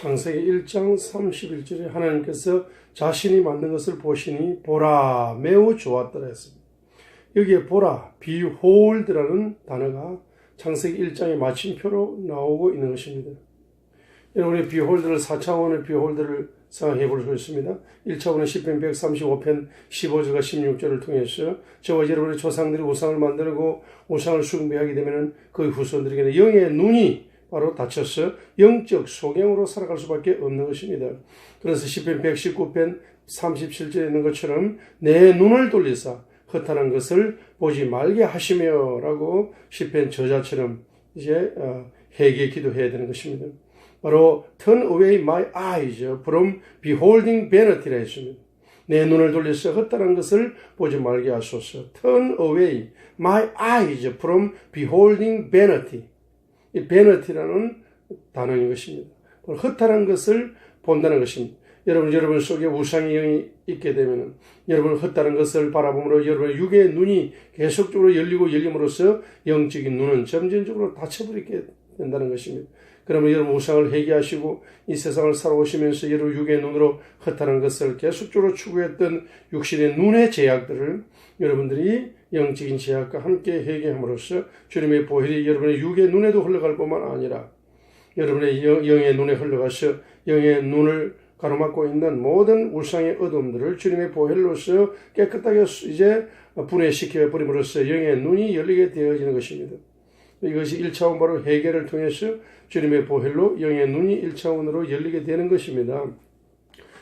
창세기 1장 31절에 하나님께서 자신이 만든 것을 보시니 보라 매우 좋았더라 했습니다. 여기에 보라, behold라는 단어가 창세기 1장의 마침표로 나오고 있는 것입니다. 여러분이 behold를 4차원의 behold를 생각해 볼 수 있습니다. 1차원은 시편 135편 15절과 16절을 통해서 저와 여러분의 조상들이 우상을 만들고 우상을 숭배하게 되면 그 후손들에게는 영의 눈이 바로 닫혀서 영적 소경으로 살아갈 수밖에 없는 것입니다. 그래서 시편 119편 37절에 있는 것처럼 내 눈을 돌리사 허탄한 것을 보지 말게 하시며 라고 시편 저자처럼 이제 회개 기도해야 되는 것입니다. 바로 turn away my eyes from beholding vanity라 했습니다. 내 눈을 돌려서 헛다른 것을 보지 말게 하소서. turn away my eyes from beholding vanity. 이 vanity라는 단어인 것입니다. 헛다른 것을 본다는 것입니다. 여러분 속에 우상의 영이 있게 되면 여러분 헛다른 것을 바라보므로 여러분의 육의 눈이 계속적으로 열리고 열림으로써 영적인 눈은 점진적으로 닫혀버리게 된다는 것입니다. 그러면 여러분 우상을 회개하시고 이 세상을 살아오시면서 여러분 육의 눈으로 허탄한 것을 계속적으로 추구했던 육신의 눈의 제약들을 여러분들이 영적인 제약과 함께 회개함으로써 주님의 보혈이 여러분의 육의 눈에도 흘러갈 뿐만 아니라 여러분의 영의 눈에 흘러가서 영의 눈을 가로막고 있는 모든 우상의 어둠들을 주님의 보혈로서 깨끗하게 이제 분해시켜 버림으로써 영의 눈이 열리게 되어지는 것입니다. 이것이 1차원 바로 회개를 통해서 주님의 보혈로 영의 눈이 1차원으로 열리게 되는 것입니다.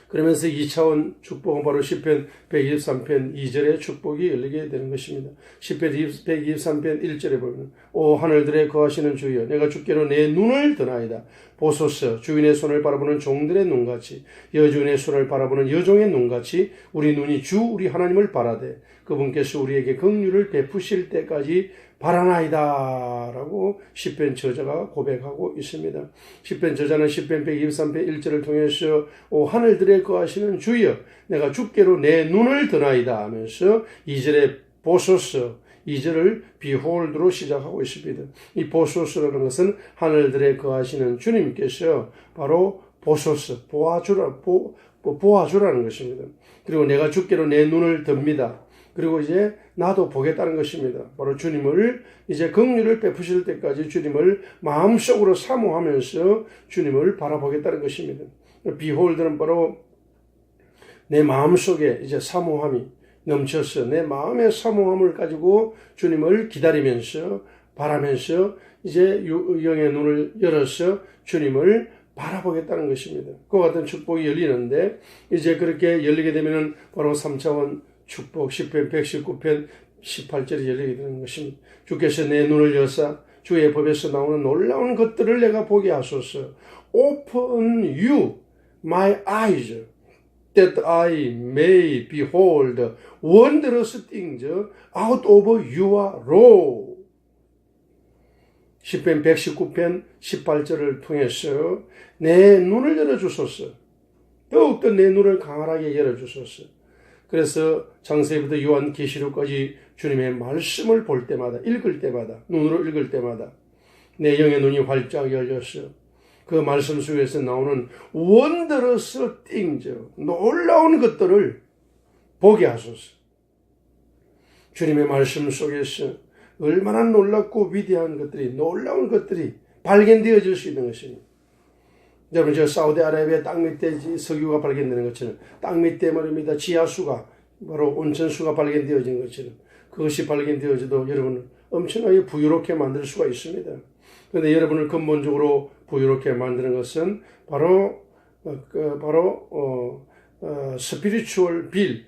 그러면서 2차원 축복은 바로 시편 123편 2절의 축복이 열리게 되는 것입니다. 시편 123편 1절에 보면 오 하늘들에 거하시는 주여 내가 주께로 내 눈을 드나이다. 보소서 주인의 손을 바라보는 종들의 눈같이 여주인의 손을 바라보는 여종의 눈같이 우리 눈이 주 우리 하나님을 바라되 그분께서 우리에게 긍휼을 베푸실 때까지 바라나이다 라고 시편 저자가 고백하고 있습니다. 시편 저자는 시편 123편 1절을 통해서 오 하늘들에 거하시는 주여 내가 주께로 내 눈을 드나이다 하면서 2절에 보소서 2절을 behold로 시작하고 있습니다. 이 보소서라는 것은 하늘들에 거하시는 주님께서 바로 보소서 보아주라는 것입니다. 그리고 내가 주께로 내 눈을 듭니다. 그리고 이제 나도 보겠다는 것입니다. 바로 주님을 이제 긍휼을 베푸실 때까지 주님을 마음속으로 사모하면서 주님을 바라보겠다는 것입니다. behold는 바로 내 마음속에 이제 사모함이 넘쳐서 내 마음의 사모함을 가지고 주님을 기다리면서 바라면서 이제 영의 눈을 열어서 주님을 바라보겠다는 것입니다. 그와 같은 축복이 열리는데 이제 그렇게 열리게 되면 바로 3차원 축복 시편 119편 18절이 열리게 되는 것입니다. 주께서 내 눈을 여사 주의 법에서 나오는 놀라운 것들을 내가 보게 하소서. Open you my eyes that I may behold wondrous things out of your law. 시편 119편 18절을 통해서 내 눈을 열어주소서. 더욱더 내 눈을 강하게 열어주소서. 그래서 창세기부터 요한계시록까지 주님의 말씀을 볼 때마다 읽을 때마다 눈으로 읽을 때마다 내 영의 눈이 활짝 열려서 그 말씀 속에서 나오는 wondrous things 놀라운 것들을 보게 하소서. 주님의 말씀 속에서 얼마나 놀랍고 위대한 것들이 놀라운 것들이 발견되어질 수 있는 것입니다. 여러분 저 사우디아라비아 땅 밑에 석유가 발견되는 것처럼 땅 밑에 말입니다. 지하수가 바로 온천수가 발견되어진 것처럼 그것이 발견되어져도 여러분을 엄청나게 부유롭게 만들 수가 있습니다. 그런데 여러분을 근본적으로 부유롭게 만드는 것은 바로 스피리추얼 빌,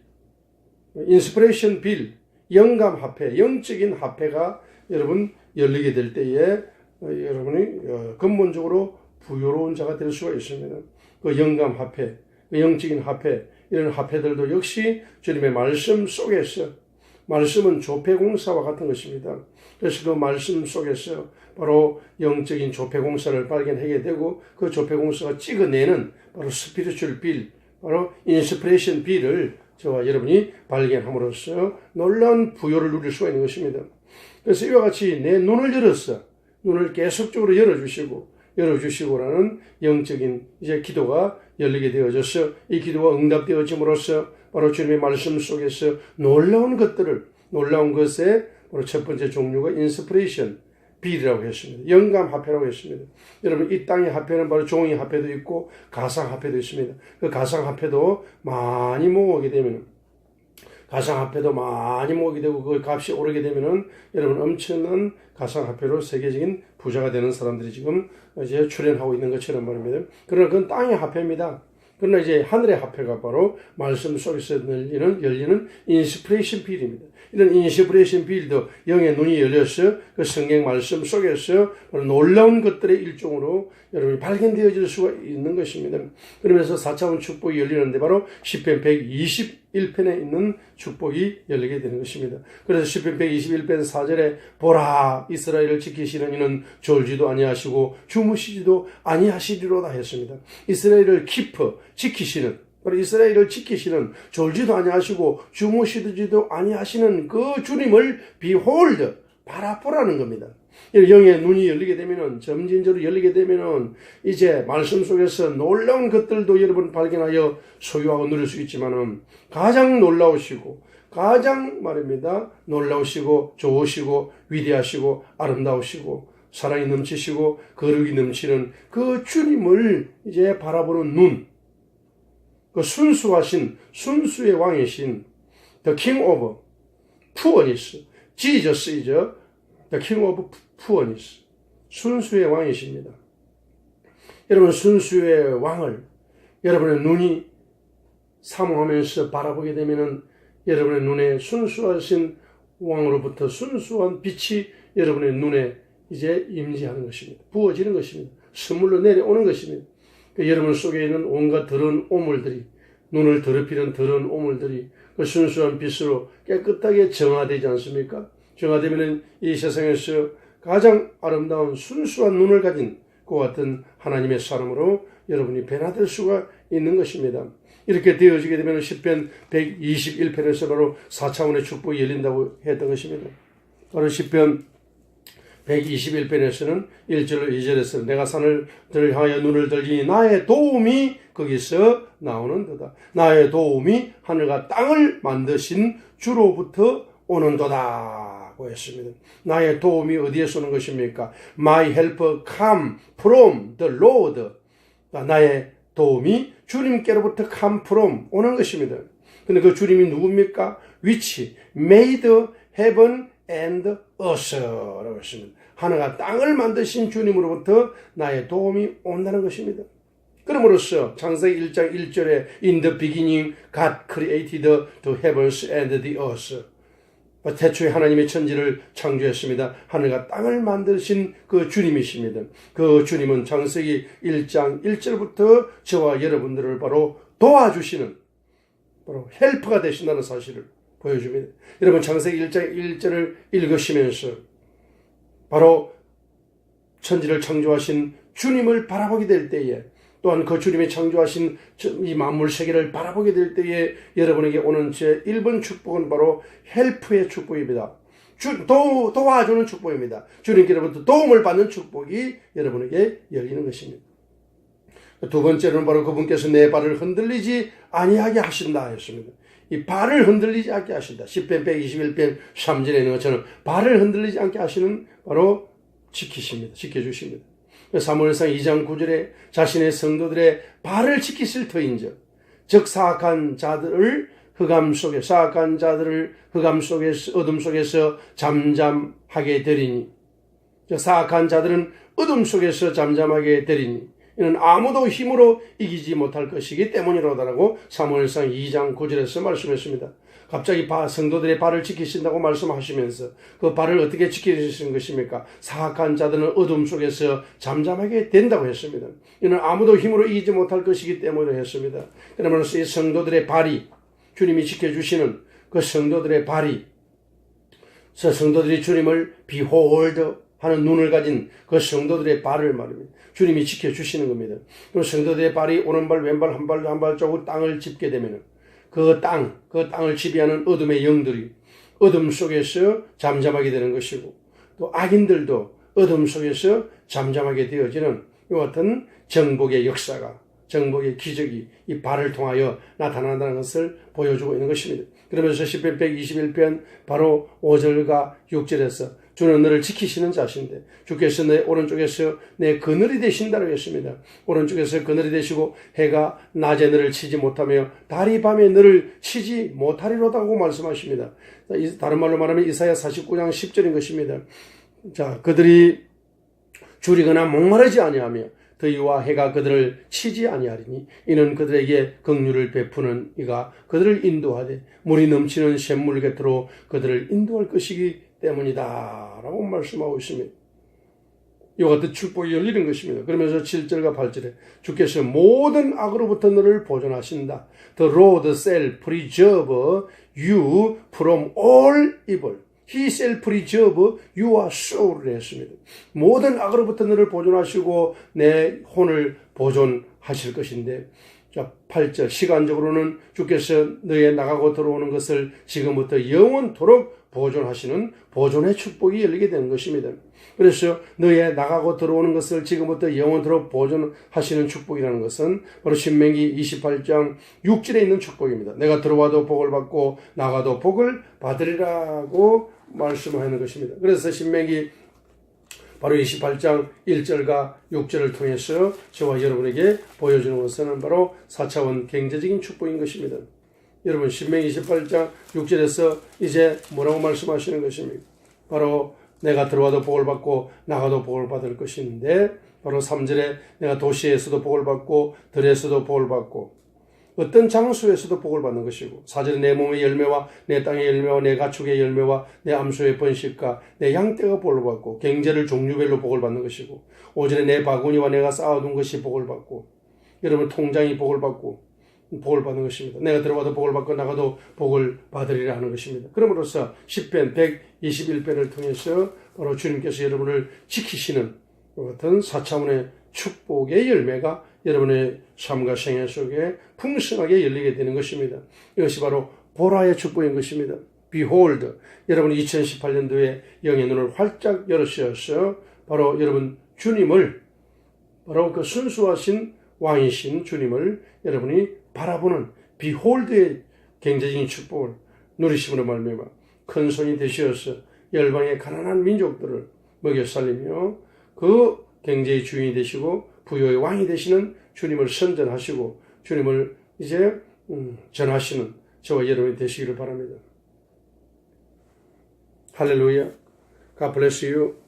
인스피레이션 빌, 영감 화폐, 영적인 화폐가 여러분 열리게 될 때에 여러분이 근본적으로 부유로운 자가 될 수가 있습니다. 그 영감 화폐, 그 영적인 화폐, 이런 화폐들도 역시 주님의 말씀 속에서 말씀은 조폐공사와 같은 것입니다. 그래서 그 말씀 속에서 바로 영적인 조폐공사를 발견하게 되고 그 조폐공사가 찍어내는 바로 스피리추얼 빌, 바로 인스피레이션 빌을 저와 여러분이 발견함으로써 놀라운 부요를 누릴 수가 있는 것입니다. 그래서 이와 같이 내 눈을 열어서 눈을 계속적으로 열어주시고 열어주시고라는 영적인 이제 기도가 열리게 되어져서 이 기도가 응답되어짐으로써 바로 주님의 말씀 속에서 놀라운 것의 바로 첫 번째 종류가 인스피레이션 빌이라고 했습니다. 영감 화폐라고 했습니다. 여러분 이 땅의 화폐는 바로 종이 화폐도 있고 가상 화폐도 있습니다. 그 가상 화폐도 많이 모으게 되면 되고 그 값이 오르게 되면은 여러분 엄청난 가상 화폐로 세계적인 부자가 되는 사람들이 지금 이제 출현하고 있는 것처럼 말입니다. 그러나 그건 땅의 화폐입니다. 그러나 이제 하늘의 화폐가 바로 말씀 속에서 열리는 인스피레이션 빌입니다. 이런 인스피레이션 빌도 영의 눈이 열려서 그 성경 말씀 속에서 놀라운 것들의 일종으로 여러분이 발견되어질 수가 있는 것입니다. 그러면서 4차원 축복이 열리는데 바로 시편 121편에 있는 축복이 열리게 되는 것입니다. 그래서 시편 121편 4절에 보라 이스라엘을 지키시는 이는 졸지도 아니하시고 주무시지도 아니하시리로다 했습니다. 이스라엘을 지키시는 바로 이스라엘을 지키시는 졸지도 아니하시고 주무시지도 아니하시는 그 주님을 behold 바라보라는 겁니다. 영의 눈이 열리게 되면은 점진적으로 열리게 되면은 이제 말씀 속에서 놀라운 것들도 여러분 발견하여 소유하고 누릴 수 있지만은 가장 놀라우시고 가장 말입니다. 놀라우시고 좋으시고 위대하시고 아름다우시고 사랑이 넘치시고 거룩이 넘치는 그 주님을 이제 바라보는 눈, 그 순수의 왕이신 The King of Pureness, Jesus is The King of Pureness, 순수의 왕이십니다. 여러분 순수의 왕을 여러분의 눈이 사모하면서 바라보게 되면은 여러분의 눈에 순수하신 왕으로부터 순수한 빛이 여러분의 눈에 이제 임재하는 것입니다. 부어지는 것입니다. 선물로 내려오는 것입니다. 여러분 속에 있는 온갖 더러운 오물들이 눈을 더럽히는 더러운 오물들이 그 순수한 빛으로 깨끗하게 정화되지 않습니까? 정화되면 이 세상에서 가장 아름다운 순수한 눈을 가진 그와 같은 하나님의 사람으로 여러분이 변화될 수가 있는 것입니다. 이렇게 되어지게 되면 시편 121편에서 바로 4차원의 축복이 열린다고 했던 것입니다. 바로 시편 121편에서는 1절로 2절에서 내가 산을 향하여 눈을 들리니 나의 도움이 거기서 나오는도다. 나의 도움이 하늘과 땅을 만드신 주로부터 오는도다 고 했습니다. 나의 도움이 어디에서 오는 것입니까? My help come from the Lord. 나의 도움이 주님께로부터 come from 오는 것입니다. 근데 그 주님이 누굽니까? Which made heaven and earth라고 했습니다. 하늘과 땅을 만드신 주님으로부터 나의 도움이 온다는 것입니다. 그럼으로써 창세기 1장 1절에 In the beginning God created the heavens and the earth. 태초에 하나님의 천지를 창조했습니다. 하늘과 땅을 만드신 그 주님이십니다. 그 주님은 창세기 1장 1절부터 저와 여러분들을 바로 도와주시는 바로 헬퍼가 되신다는 사실을 보여줍니다. 여러분 창세기 1장 1절을 읽으시면서 바로 천지를 창조하신 주님을 바라보게 될 때에 또한 그 주님이 창조하신 이 만물 세계를 바라보게 될 때에 여러분에게 오는 제 1번 축복은 바로 헬프의 축복입니다. 도와주는 축복입니다. 주님께로부터 도움을 받는 축복이 여러분에게 열리는 것입니다. 두 번째로는 바로 그분께서 내 발을 흔들리지 아니하게 하신다 했습니다. 이 발을 흔들리지 않게 하신다. 시편 121편 3절에 있는 것처럼 발을 흔들리지 않게 하시는 바로 지켜주십니다. 사무엘상 2장 9절에 자신의 성도들의 발을 지키실 터인즉 즉 사악한 자들을 흑암 속에서 어둠 속에서 잠잠하게 되리니 사악한 자들은 어둠 속에서 잠잠하게 되리니 이는 아무도 힘으로 이기지 못할 것이기 때문이로다라고 사무엘상 2장 9절에서 말씀했습니다. 갑자기 성도들의 발을 지키신다고 말씀하시면서 그 발을 어떻게 지키시는 것입니까? 사악한 자들은 어둠 속에서 잠잠하게 된다고 했습니다. 이는 아무도 힘으로 이기지 못할 것이기 때문이라고 했습니다. 그러면서 이 성도들의 발이 주님이 지켜주시는 그 성도들의 발이 성도들이 주님을 behold 하는 눈을 가진 그 성도들의 발을 말입니다. 주님이 지켜주시는 겁니다. 그럼 성도들의 발이 오른발 왼발 한 발자국 땅을 짚게 되면 그 땅을 지배하는 어둠의 영들이 어둠 속에서 잠잠하게 되는 것이고 또 악인들도 어둠 속에서 잠잠하게 되어지는 이와 같은 정복의 역사가, 정복의 기적이 이 발을 통하여 나타난다는 것을 보여주고 있는 것입니다. 그러면서 시편 121편 바로 5절과 6절에서 주는 너를 지키시는 자신데 주께서 내 오른쪽에서 내 그늘이 되신다고 했습니다. 오른쪽에서 그늘이 되시고 해가 낮에 너를 치지 못하며 달이 밤에 너를 치지 못하리로다고 말씀하십니다. 다른 말로 말하면 이사야 49장 10절인 것입니다. 자, 그들이 줄이거나 목마르지 아니하며 더위와 해가 그들을 치지 아니하리니 이는 그들에게 긍휼을 베푸는 이가 그들을 인도하되 물이 넘치는 샘물 곁으로 그들을 인도할 것이기 때문이다 라고 말씀하고 있습니다. 이와 같은 축복이 열리는 것입니다. 그러면서 7절과 8절에 주께서 모든 악으로부터 너를 보존하신다. The Lord shall preserve you from all evil. He shall preserve your soul을 했습니다. 모든 악으로부터 너를 보존하시고 내 혼을 보존하실 것인데, 자, 8절 시간적으로는 주께서 너의 나가고 들어오는 것을 지금부터 영원토록 보존하시는 보존의 축복이 열리게 되는 것입니다. 그래서 너의 나가고 들어오는 것을 지금부터 영원토록 보존하시는 축복이라는 것은 바로 신명기 28장 6절에 있는 축복입니다. 내가 들어와도 복을 받고 나가도 복을 받으리라고 말씀하는 것입니다. 그래서 신명기 바로 28장 1절과 6절을 통해서 저와 여러분에게 보여주는 것은 바로 4차원 경제적인 축복인 것입니다. 여러분 신명기 28장 6절에서 이제 뭐라고 말씀하시는 것입니까? 바로 내가 들어와도 복을 받고 나가도 복을 받을 것인데, 바로 3절에 내가 도시에서도 복을 받고 들에서도 복을 받고 어떤 장소에서도 복을 받는 것이고, 4절에 내 몸의 열매와 내 땅의 열매와 내 가축의 열매와 내 암소의 번식과 내 양떼가 복을 받고 경제를 종류별로 복을 받는 것이고, 5절에 내 바구니와 내가 쌓아둔 것이 복을 받고 여러분 통장이 복을 받고 복을 받는 것입니다. 내가 들어와도 복을 받고 나가도 복을 받으리라 하는 것입니다. 그러므로서 시편 121편을 통해서 바로 주님께서 여러분을 지키시는 같은 4차원의 축복의 열매가 여러분의 삶과 생애 속에 풍성하게 열리게 되는 것입니다. 이것이 바로 보라의 축복인 것입니다. Behold, 여러분 2018년도에 영의 눈을 활짝 열으셔서 바로 여러분 주님을, 바로 그 순수하신 왕이신 주님을 여러분이 바라보는 Behold의 경제적인 축복을 누리심으로 말미암아 큰 손이 되시어서 열방의 가난한 민족들을 먹여 살리며 그 경제의 주인이 되시고 부요의 왕이 되시는 주님을 선전하시고 주님을 이제 전하시는 저와 여러분이 되시기를 바랍니다. 할렐루야. God bless you.